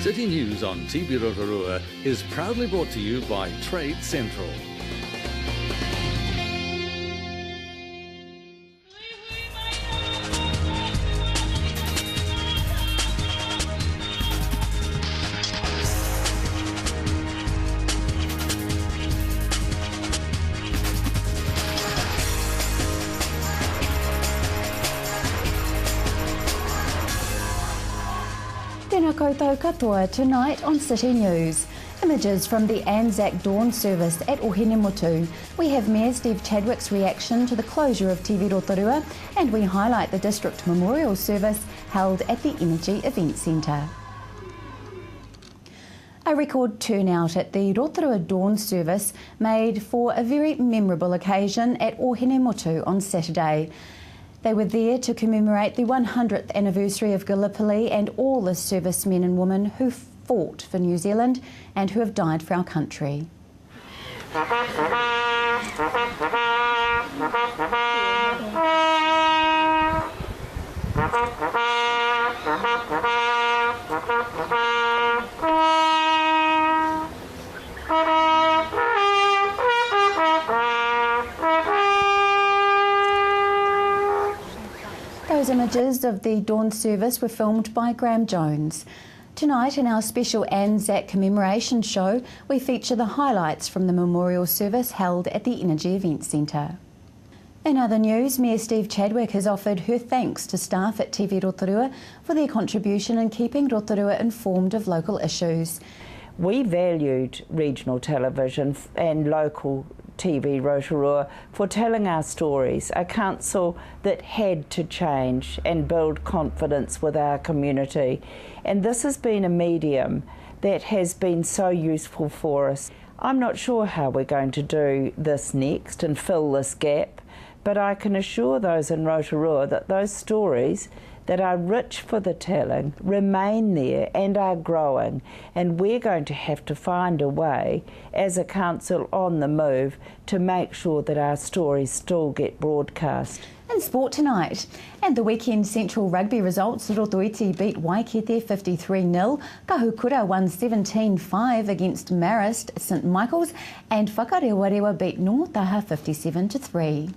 City News on TV Rotorua is proudly brought to you by Trade Central. Tēnā koutou katoa tonight on City News. Images from the Anzac Dawn service at Ohinemotu. We have Mayor Steve Chadwick's reaction to the closure of TV Rotorua, and we highlight the District Memorial Service held at the Energy Event Centre. A record turnout at the Rotorua Dawn service made for a very memorable occasion at Ohinemotu on Saturday. They were there to commemorate the 100th anniversary of Gallipoli and all the servicemen and women who fought for New Zealand and who have died for our country. Those images of the dawn service were filmed by Graham Jones. Tonight in our special Anzac commemoration show, we feature the highlights from the memorial service held at the Energy Event Centre. In other news, Mayor Steve Chadwick has offered her thanks to staff at TV Rotorua for their contribution in keeping Rotorua informed of local issues. We valued regional television and local TV Rotorua for telling our stories, a council that had to change and build confidence with our community. And this has been a medium that has been so useful for us. I'm not sure how we're going to do this next and fill this gap, but I can assure those in Rotorua that those stories that are rich for the telling remain there and are growing, and we're going to have to find a way as a council on the move to make sure that our stories still get broadcast. In sport tonight, and the weekend Central rugby results, Rotoiti beat Waikete 53-0, Kahukura won 17-5 against Marist St Michael's, and Whakarewarewa beat Notaha 57-3.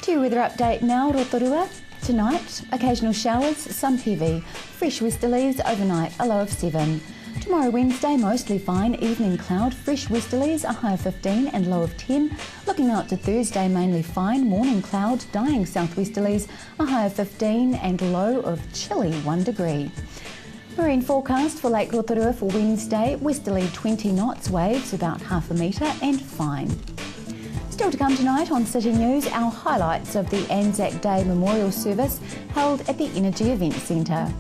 To your weather update now, Rotorua. Tonight, occasional showers, some heavy, fresh westerlies overnight, a low of 7. Tomorrow Wednesday, mostly fine, evening cloud, fresh westerlies, a high of 15 and low of 10. Looking out to Thursday, mainly fine, morning cloud, dying southwesterlies, a high of 15 and low of chilly 1 degree. Marine forecast for Lake Rotorua for Wednesday, westerly 20 knots, waves about half a metre and fine. Still to come tonight on City News, our highlights of the Anzac Day Memorial Service held at the Energy Event Centre.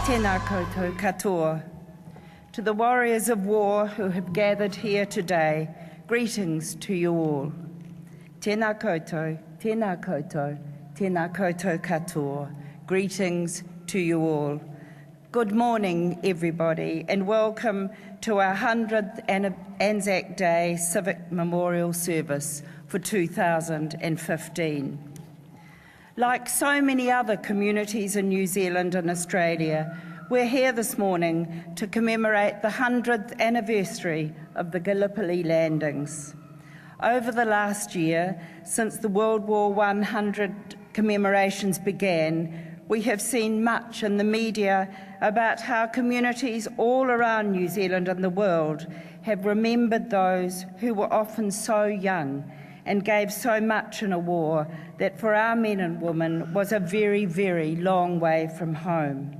Tēnā koutou katoa. To the warriors of war who have gathered here today, greetings to you all. Tēnā koutou, tēnā koutou, tēnā koutou katoa. Greetings to you all. Good morning, everybody, and welcome to our 100th Anzac Day Civic Memorial Service for 2015. Like so many other communities in New Zealand and Australia, we're here this morning to commemorate the 100th anniversary of the Gallipoli landings. Over the last year, since the World War I 100 commemorations began, we have seen much in the media about how communities all around New Zealand and the world have remembered those who were often so young and gave so much in a war that for our men and women was a very, very long way from home.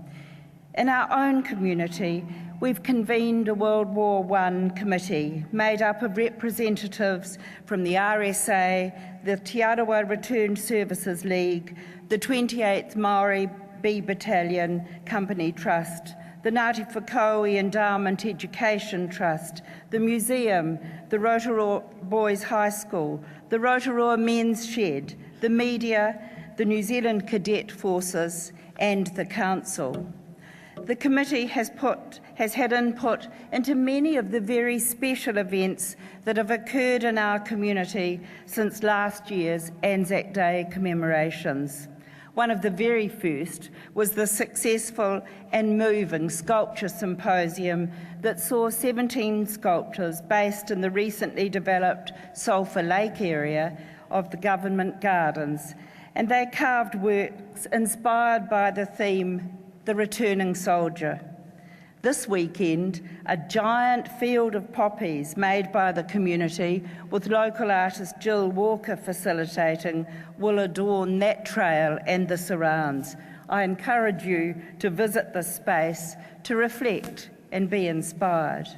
In our own community, we've convened a World War I committee made up of representatives from the RSA, the Te Arawa Returned Services League, the 28th Maori B Battalion Company Trust, the Ngāti Whakaui Endowment Education Trust, the Museum, the Rotorua Boys High School, the Rotorua Men's Shed, the media, the New Zealand Cadet Forces and the Council. The committee has had input into many of the very special events that have occurred in our community since last year's Anzac Day commemorations. One of the very first was the successful and moving sculpture symposium that saw 17 sculptors based in the recently developed Sulphur Lake area of the Government Gardens, and they carved works inspired by the theme, The Returning Soldier. This weekend, a giant field of poppies made by the community, with local artist Jill Walker facilitating, will adorn that trail and the surrounds. I encourage you to visit this space to reflect and be inspired.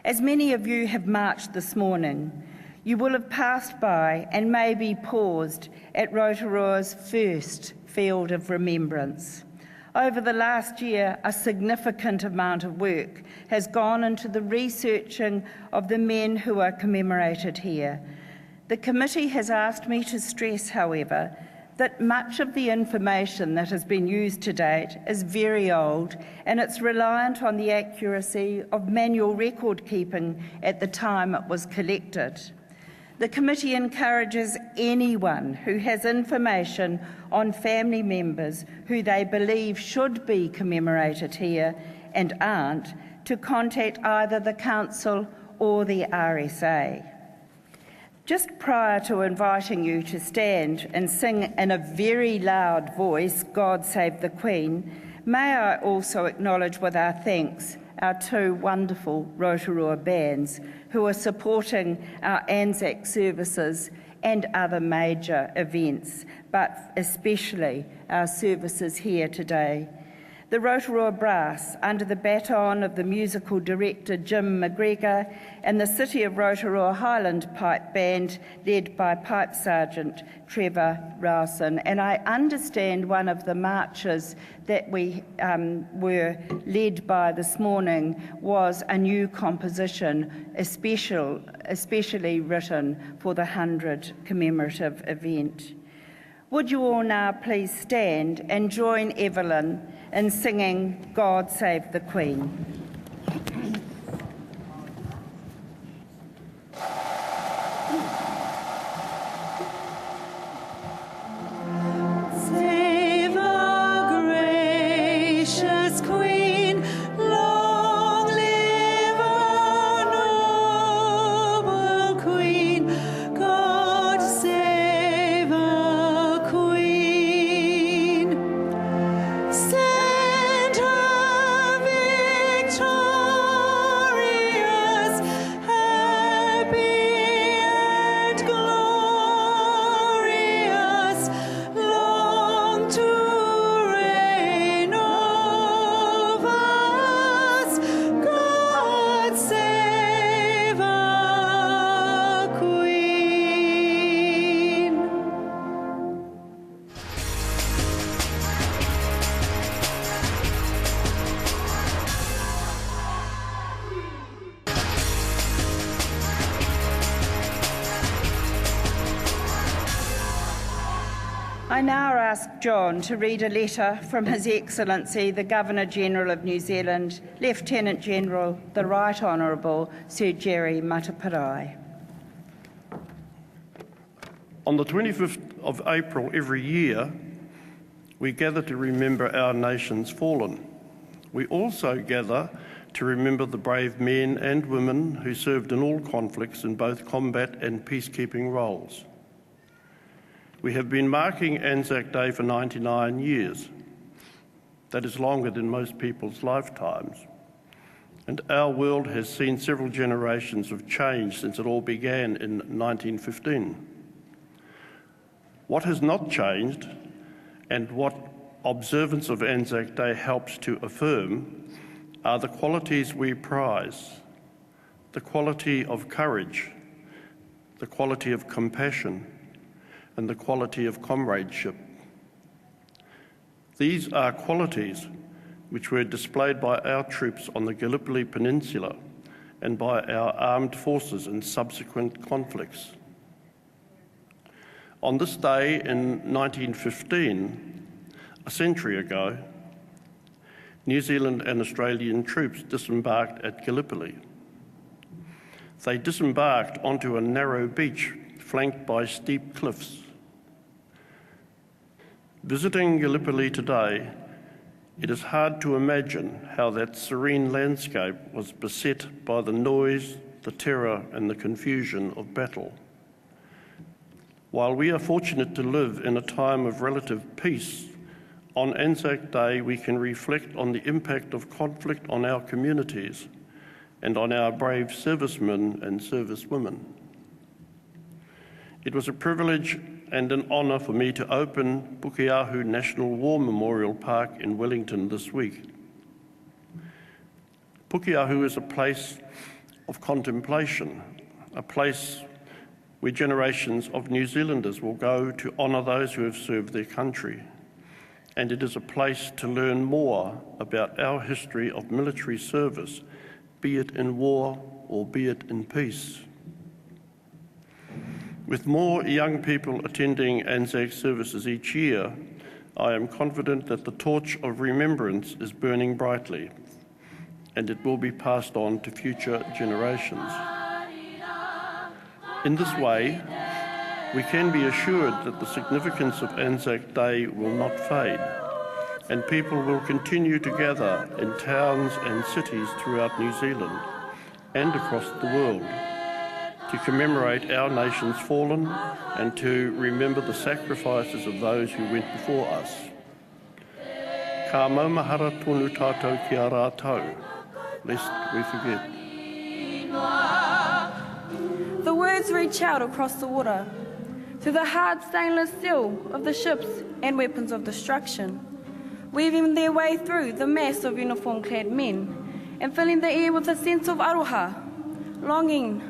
As many of you have marched this morning, you will have passed by and maybe paused at Rotorua's first Field of Remembrance. Over the last year, a significant amount of work has gone into the researching of the men who are commemorated here. The committee has asked me to stress, however, that much of the information that has been used to date is very old, and it's reliant on the accuracy of manual record keeping at the time it was collected. The committee encourages anyone who has information on family members who they believe should be commemorated here and aren't to contact either the Council or the RSA. Just prior to inviting you to stand and sing in a very loud voice, God Save the Queen, may I also acknowledge with our thanks our two wonderful Rotorua bands who are supporting our Anzac services and other major events, but especially our services here today. The Rotorua Brass, under the baton of the musical director Jim McGregor, and the City of Rotorua Highland Pipe Band, led by Pipe Sergeant Trevor Rowson. And I understand one of the marches that we were led by this morning was a new composition, especially written for the 100 commemorative event. Would you all now please stand and join Evelyn in singing God Save the Queen? Save our gracious Queen, long live our noble Queen. God save our Queen. Send her victorious, happy and glorious, long to reign over us. God save our Queen. I now ask John to read a letter from His Excellency the Governor-General of New Zealand, Lieutenant-General the Right Honourable Sir Jerry Mateparae. On the 25th of April every year, we gather to remember our nation's fallen. We also gather to remember the brave men and women who served in all conflicts in both combat and peacekeeping roles. We have been marking Anzac Day for 99 years. That is longer than most people's lifetimes. And our world has seen several generations of change since it all began in 1915. What has not changed, and what observance of Anzac Day helps to affirm, are the qualities we prize: the quality of courage, the quality of compassion, and the quality of comradeship. These are qualities which were displayed by our troops on the Gallipoli Peninsula and by our armed forces in subsequent conflicts. On this day in 1915, a century ago, New Zealand and Australian troops disembarked at Gallipoli. They disembarked onto a narrow beach flanked by steep cliffs. Visiting Gallipoli today, it is hard to imagine how that serene landscape was beset by the noise, the terror and the confusion of battle. While we are fortunate to live in a time of relative peace, on Anzac Day we can reflect on the impact of conflict on our communities and on our brave servicemen and servicewomen. It was a privilege and an honour for me to open Pukeahu National War Memorial Park in Wellington this week. Pukeahu is a place of contemplation, a place where generations of New Zealanders will go to honour those who have served their country. And it is a place to learn more about our history of military service, be it in war or be it in peace. With more young people attending Anzac services each year, I am confident that the torch of remembrance is burning brightly, and it will be passed on to future generations. In this way, we can be assured that the significance of Anzac Day will not fade, and people will continue to gather in towns and cities throughout New Zealand and across the world to commemorate our nation's fallen and to remember the sacrifices of those who went before us. Ka maumahara tonu tātou ki a rātou, lest we forget. The words reach out across the water to the hard stainless steel of the ships and weapons of destruction, weaving their way through the mass of uniform-clad men and filling the air with a sense of aroha, longing,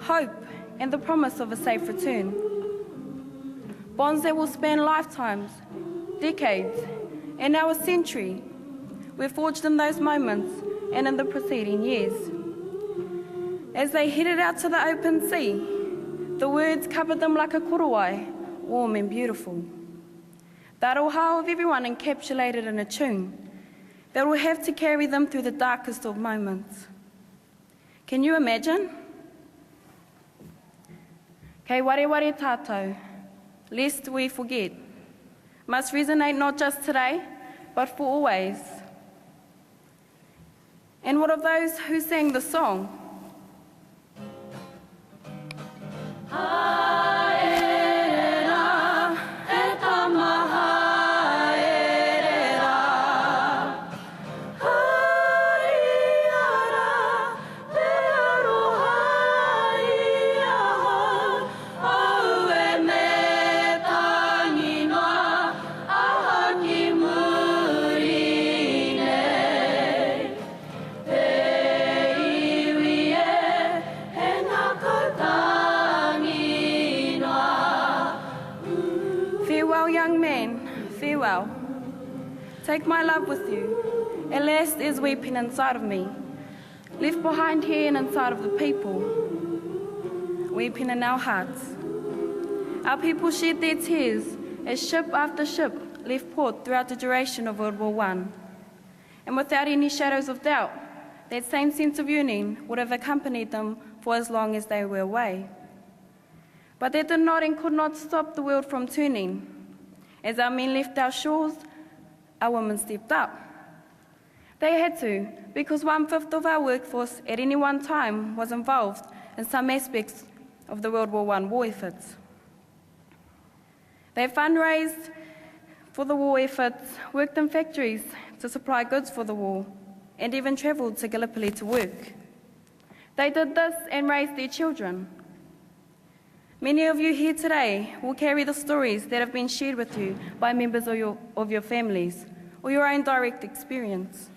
hope and the promise of a safe return. Bonds that will span lifetimes, decades and now a century were forged in those moments and in the preceding years. As they headed out to the open sea, the words covered them like a korowai, warm and beautiful. The aroha of everyone encapsulated in a tune that will have to carry them through the darkest of moments. Can you imagine? Kei ware ware tātou, lest we forget, must resonate not just today, but for always. And what of those who sang the song? Take my love with you, at last is weeping inside of me, left behind here and inside of the people, weeping in our hearts. Our people shed their tears as ship after ship left port throughout the duration of World War I. And without any shadows of doubt, that same sense of yearning would have accompanied them for as long as they were away. But that did not and could not stop the world from turning. As our men left our shores, our women stepped up. They had to, because 1/5 of our workforce at any one time was involved in some aspects of the World War I war efforts. They fundraised for the war efforts, worked in factories to supply goods for the war, and even travelled to Gallipoli to work. They did this and raised their children. Many of you here today will carry the stories that have been shared with you by members of your families or your own direct experience.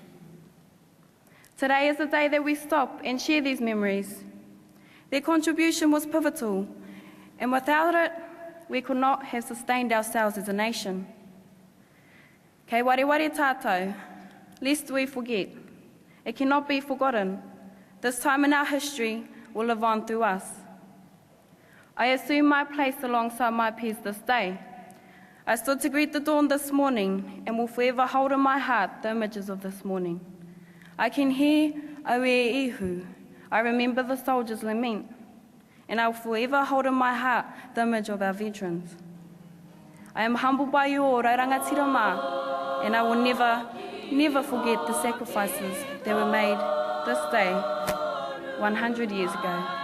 Today is the day that we stop and share these memories. Their contribution was pivotal, and without it, we could not have sustained ourselves as a nation. Kei ware ware tātou, lest we forget. It cannot be forgotten. This time in our history will live on through us. I assume my place alongside my peers this day. I stood to greet the dawn this morning and will forever hold in my heart the images of this morning. I can hear Aue Ihu. I remember the soldiers' lament, and I will forever hold in my heart the image of our veterans. I am humbled by you all, Rairangatira Mā, and I will never forget the sacrifices that were made this day 100 years ago.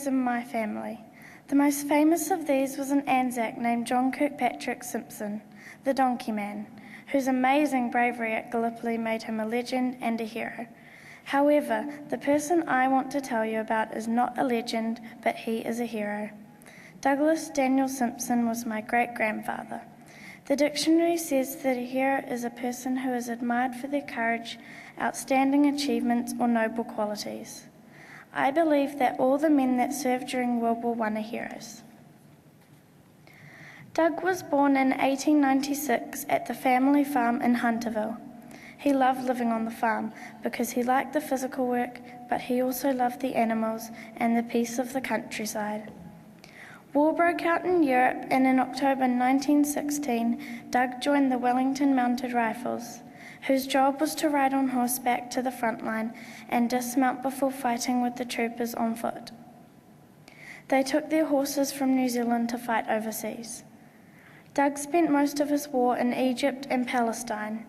In my family. The most famous of these was an Anzac named John Kirkpatrick Simpson, the Donkey Man, whose amazing bravery at Gallipoli made him a legend and a hero. However, the person I want to tell you about is not a legend, but he is a hero. Douglas Daniel Simpson was my great-grandfather. The dictionary says that a hero is a person who is admired for their courage, outstanding achievements, or noble qualities. I believe that all the men that served during World War I are heroes. Doug was born in 1896 at the family farm in Hunterville. He loved living on the farm because he liked the physical work, but he also loved the animals and the peace of the countryside. War broke out in Europe, and in October 1916, Doug joined the Wellington Mounted Rifles, whose job was to ride on horseback to the front line and dismount before fighting with the troopers on foot. They took their horses from New Zealand to fight overseas. Doug spent most of his war in Egypt and Palestine.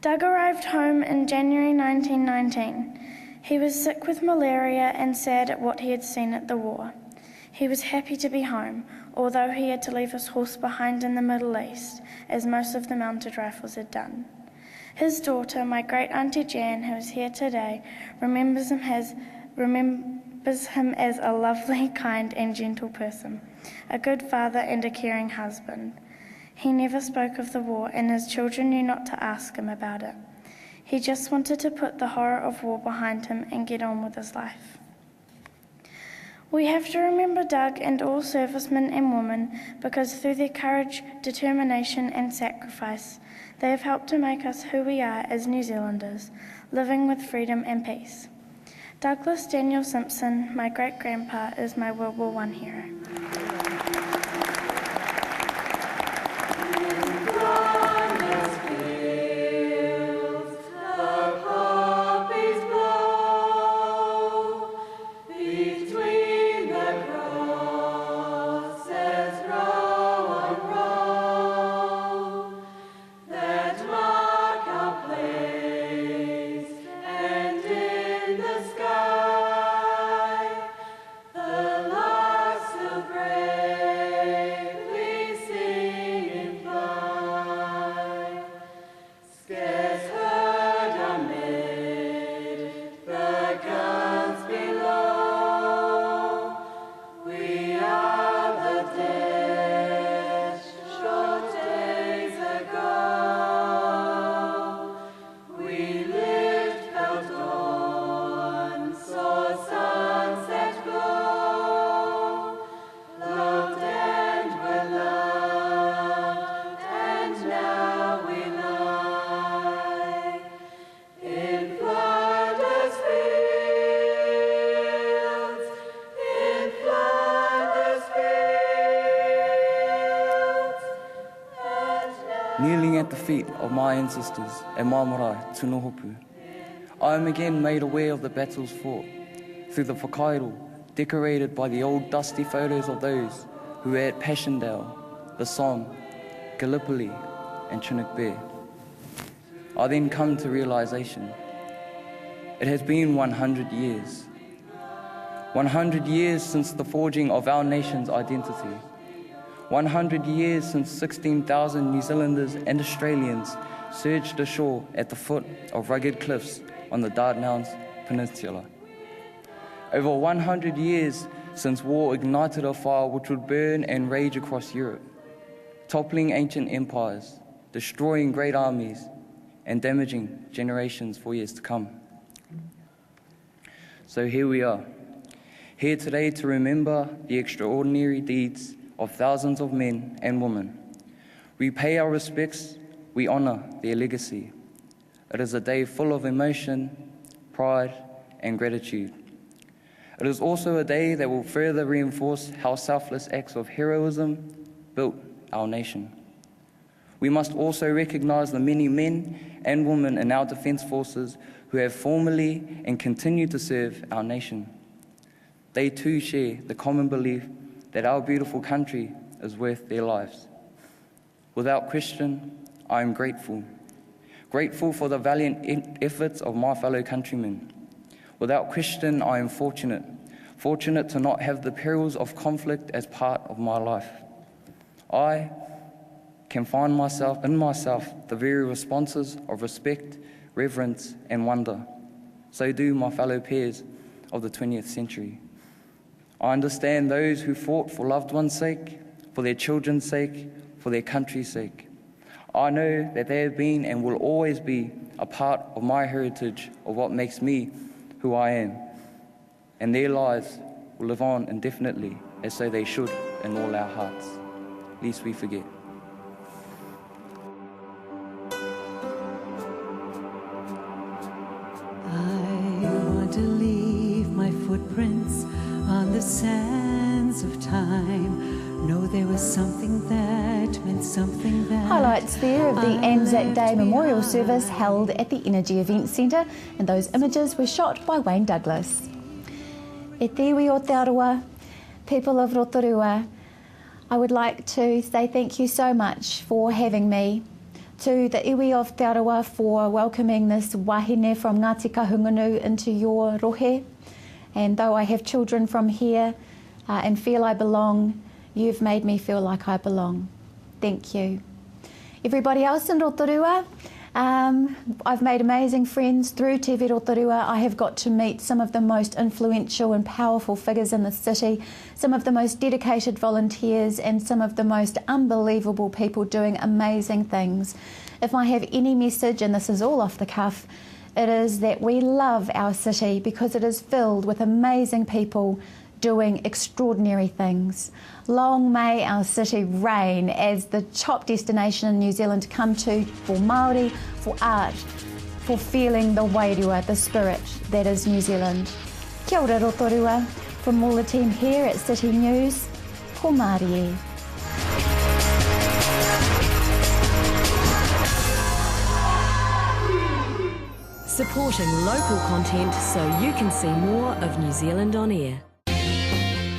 Doug arrived home in January 1919. He was sick with malaria and sad at what he had seen at the war. He was happy to be home, although he had to leave his horse behind in the Middle East, as most of the Mounted Rifles had done. His daughter, my great-auntie Jan, who is here today, remembers him as a lovely, kind and gentle person, a good father and a caring husband. He never spoke of the war, and his children knew not to ask him about it. He just wanted to put the horror of war behind him and get on with his life. We have to remember Doug and all servicemen and women because through their courage, determination and sacrifice, they have helped to make us who we are as New Zealanders, living with freedom and peace. Douglas Daniel Simpson, my great-grandpa, is my World War I hero. The larks will break. feet of my ancestors and my marae, Tunohopu. I am again made aware of the battles fought through the whakairo, decorated by the old dusty photos of those who were at Passchendaele, the Somme, Gallipoli and Chinook Bay. I then come to realization. It has been 100 years. 100 years since the forging of our nation's identity. 100 years since 16,000 New Zealanders and Australians surged ashore at the foot of rugged cliffs on the Dardanelles Peninsula. Over 100 years since war ignited a fire which would burn and rage across Europe, toppling ancient empires, destroying great armies, and damaging generations for years to come. So here we are, here today to remember the extraordinary deeds of thousands of men and women. We pay our respects, we honour their legacy. It is a day full of emotion, pride and gratitude. It is also a day that will further reinforce how selfless acts of heroism built our nation. We must also recognise the many men and women in our defence forces who have formerly and continue to serve our nation. They too share the common belief that our beautiful country is worth their lives. Without question, I am grateful. Grateful for the valiant efforts of my fellow countrymen. Without question, I am fortunate to not have the perils of conflict as part of my life. I can find in myself the very responses of respect, reverence and wonder. So do my fellow peers of the 20th century. I understand those who fought for loved ones' sake, for their children's sake, for their country's sake. I know that they have been and will always be a part of my heritage, of what makes me who I am. And their lives will live on indefinitely, as so they should in all our hearts, lest we forget. I want to leave my footprints on the sands of time. Know there was something that meant something that Highlights there of the Anzac Day Memorial Service held at the Energy Event Centre, and those images were shot by Wayne Douglas. E te iwi o te aroa, people of Rotorua, I would like to say thank you so much for having me. To the iwi of te aroa for welcoming this wahine from Ngāti Kahungunu into your rohe. And though I have children from here and feel I belong, you've made me feel like I belong. Thank you. Everybody else in Rotorua, I've made amazing friends through TV Rotorua. I have got to meet some of the most influential and powerful figures in the city, some of the most dedicated volunteers and some of the most unbelievable people doing amazing things. If I have any message, and this is all off the cuff, it is that we love our city because it is filled with amazing people doing extraordinary things. Long may our city reign as the top destination in New Zealand to come to for Māori, for art, for feeling the wairua, the spirit that is New Zealand. Kia ora Rotorua, from all the team here at City News, ko Māori e. Supporting local content so you can see more of New Zealand on air.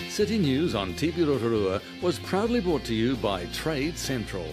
City News on TV Rotorua was proudly brought to you by Trade Central.